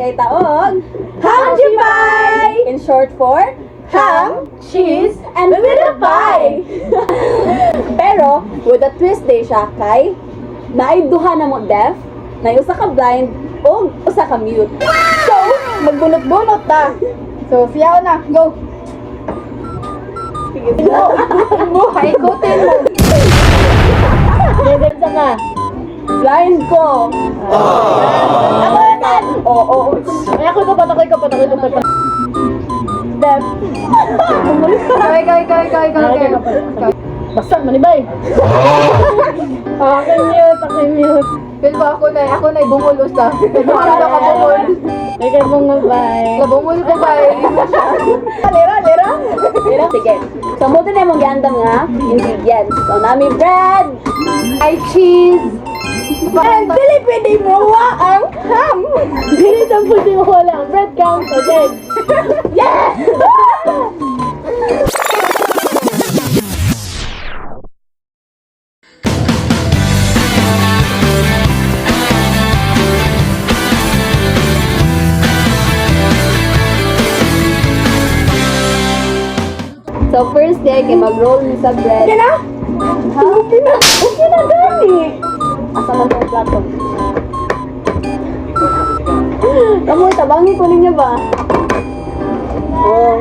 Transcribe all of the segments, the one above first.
ay taog Hamjipay! In short for ham, cheese, and little pie! Pero, with a twist day siya kay naayduha na mo deaf, na usa ka blind, o usa ka mute. So, magbunot-bunot ta. So, siyaw na. Go! Paikutin mo. Dede sa ka. Blind ko. Ako naman. Oo. Ay, ako kapat. Deaf. Kay. Basta, manibay. Akin mute. Feel ko ako na bumulos ta. Bumul na ka bumul. Ay, kay bungol bay. Bumul ko bay. Lira. Sige. So, mo na mong giandam nga ingredients. So, nami bread, Ay, cheese. and pili mo ang ham. Dili sa puti mo wala. Bread count. Okay. Yes! So, first day, kay mag-roll ni sa bread. Okay na? Ha? Okay na gani. Asa man tong plato? Kamu, tabangi ko ninyo ba? Oh.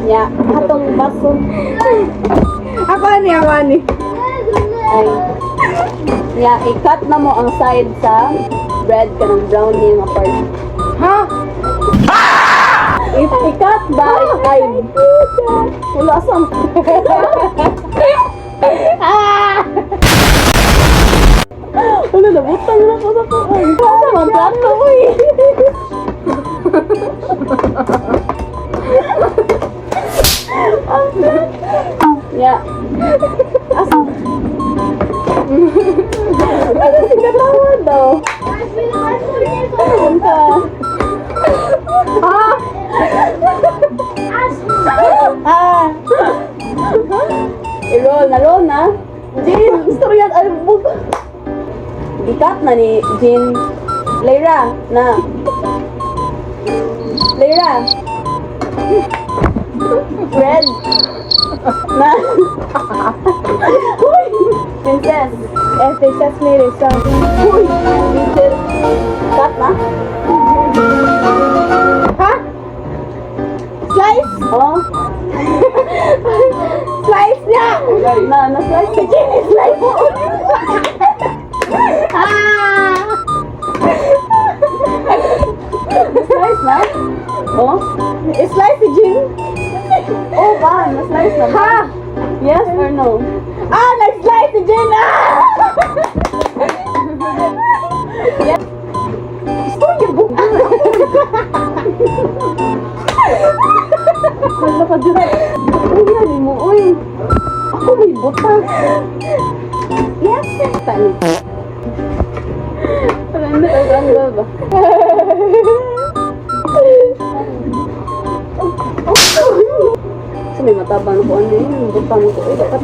Ya, hatong baso. Ako ni. Ay. Ya, i-cut na mo ang side sa bread ka ng brownie nga part. Ha? I-cut ba? I-side. Wala sang. Wala na, butang na ko sa ko. Asa man plato, uy. Ya. Asa? Ano si katawa daw? Ano ka? I-roll na. Jin, istorya at albog. Ikat na ni Jin. Lyra, na. Lyra. Red. Na. Uy! Princess. Este sesame resa. Uy! Princess. Cut na? Ha? Slice? Oh. Slice na! Na-slice si Jin. Slice mo. Slice na? Oh? Slice si Jin? Oh, ba? Na-slice na ba? Ha? Yes or no? Nag-slice si Jin! Yes. Istorya mo. Hala ka dito. Uy, yan mo. Uy. Ako may butang. Yes. Tani. Parang nagaganda ba? Kasi may matabang ko. Ano yun? Butang ko. Eh, dapat.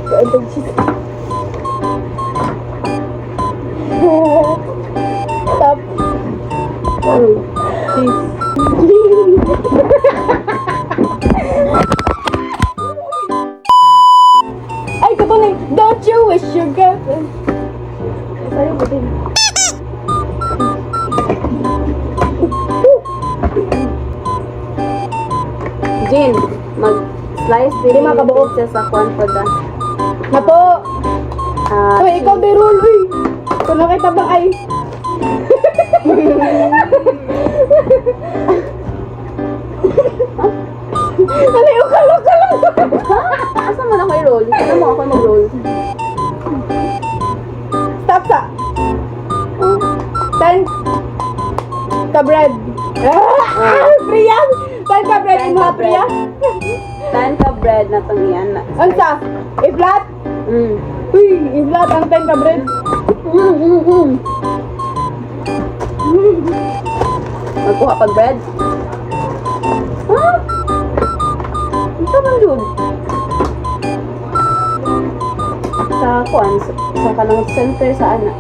Kaagad siya. Stop. Ano? Cheese. Ay, kapaling, don't you wish you girlfriend? Sa'yo ba din? Jin, mag-slice din Lima ka buo. siya sa kwan po da. Na po. Ah, Uy, ikaw di roll, uy. Kung nakita ba ay. Naliw ka lang. asa man ako i-roll? Ano mo ako mag-roll? Stop sa. 10 ka bread. Priya! 10 ka bread, 10 mo ka Priya. 10 ka bread na itong iyan na. Ansa? I-flat? Uy, i-flat ang 10 ka bread. Magkuha pag bread? Ha? Ito man yun. Sa kwan, sa kanang center sa anak.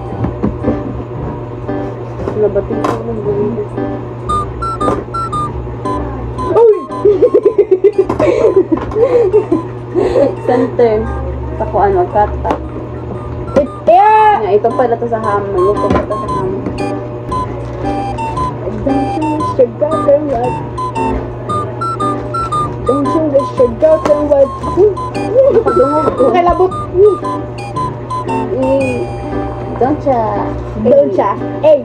Nabating ko ng buhay. Uy! Center. Takuan, magkata. Yeah! Nga, ito pala to sa ham. Ito pala to sa ham. Don't you wish your girlfriend was? Don't you wish your girlfriend was? Nakadungog ko. Kalabot! Don't ya. Don't siya. Hey!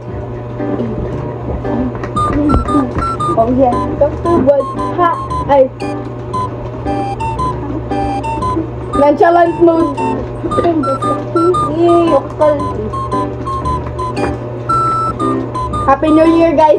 Oh, yeah. Doctor was ha! Ay! Nonchalant mood! Yay, okal. Happy New Year, guys!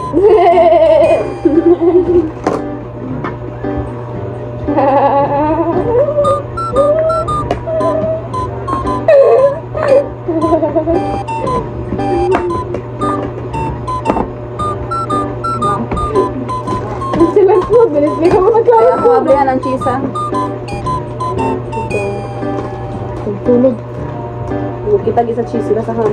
Nonchalant mood! Bilis mo mo Kaya nagkaroon ako abrihan ng cheese, ha? Tulog. Huwag kita gisa cheese sila sa ham.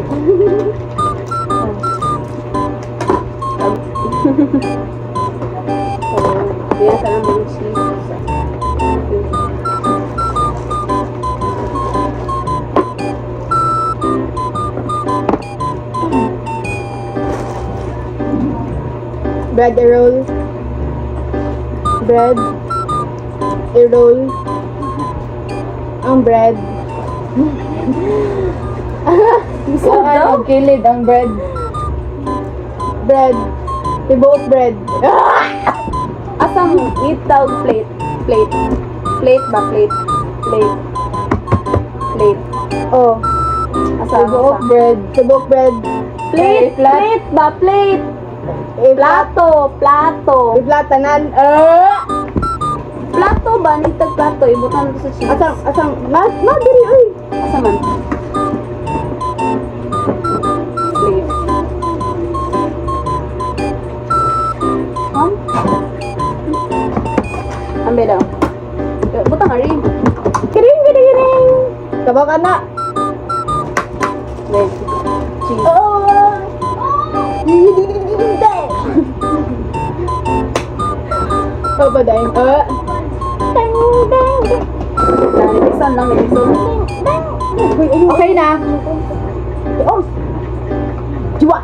Kaya sana mga cheese. Bread roll. Bread. I-roll. Ang bread. Ang kilid ang bread. Bread. Tibuok bread. Asang itaw plate. Plate. Plate ba? Plate. Plate. Plate. Oh. Asa? Tibuok Asa? bread. Tibuok bread. Plate. Flat. Plate ba? Plate. Plato. Plato. Iplatanan. Plato ba? Nitag plato. Ibutan mo sa cheese. Asang. Diri, uy. Asa man? Plate. Ham? Ambe daw. Butang nga rin. Kiring. Kabaw ka na. Wait. Cheese. Oh. Apa dahil? Nanipisan lang. Okay na. Oh! Jiwa.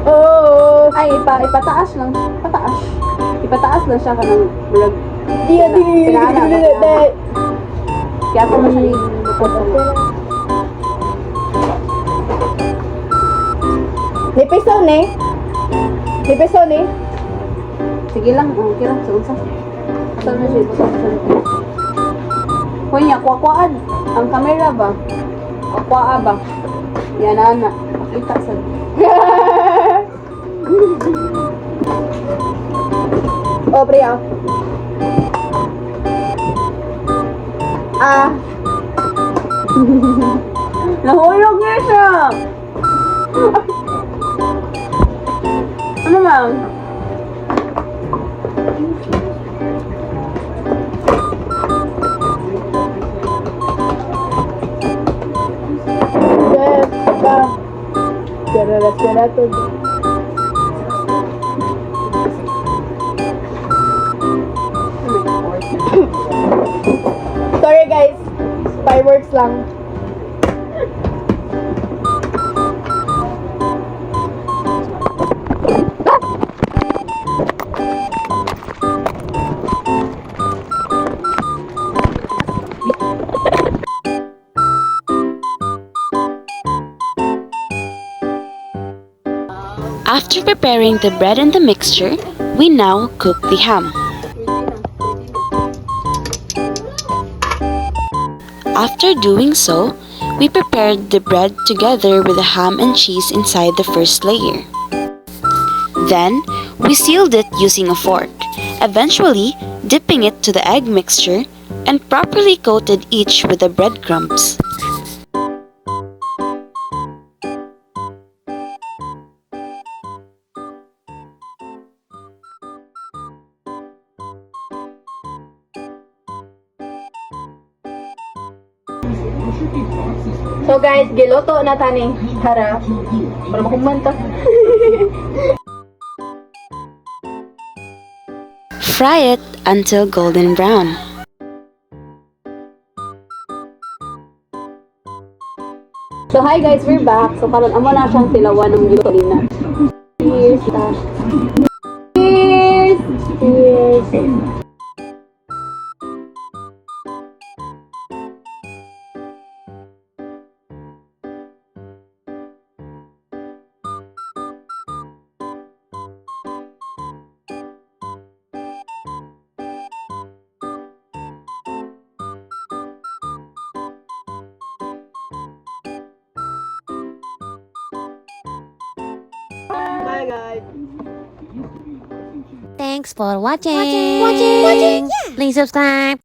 Oh. Ay, ipataas lang. Pataas. Ipataas lang siya ka ng vlog. Iya, Kaya ako masyari. May peso ne. Sige lang. Okay lang. Sa Saan na siya? Hoy niya, kwakwaan. Ang kamera ba? Kwakwaa ba? Yan na. Pakita sa... Oh, Priya. Nahulog na siya! Ano ma'am? Sorry guys, fireworks lang. After preparing the bread and the mixture, we now cook the ham. After doing so, we prepared the bread together with the ham and cheese inside the first layer. Then, we sealed it using a fork, eventually dipping it to the egg mixture and properly coated each with the breadcrumbs. So guys, giloto na tani. Tara. Para makumanta. Fry it until golden brown. So hi guys, we're back. So karon amo na siyang tilawan ng Yutolina. Cheers! Cheers! Cheers! Bye guys! Thanks for watching. Please subscribe.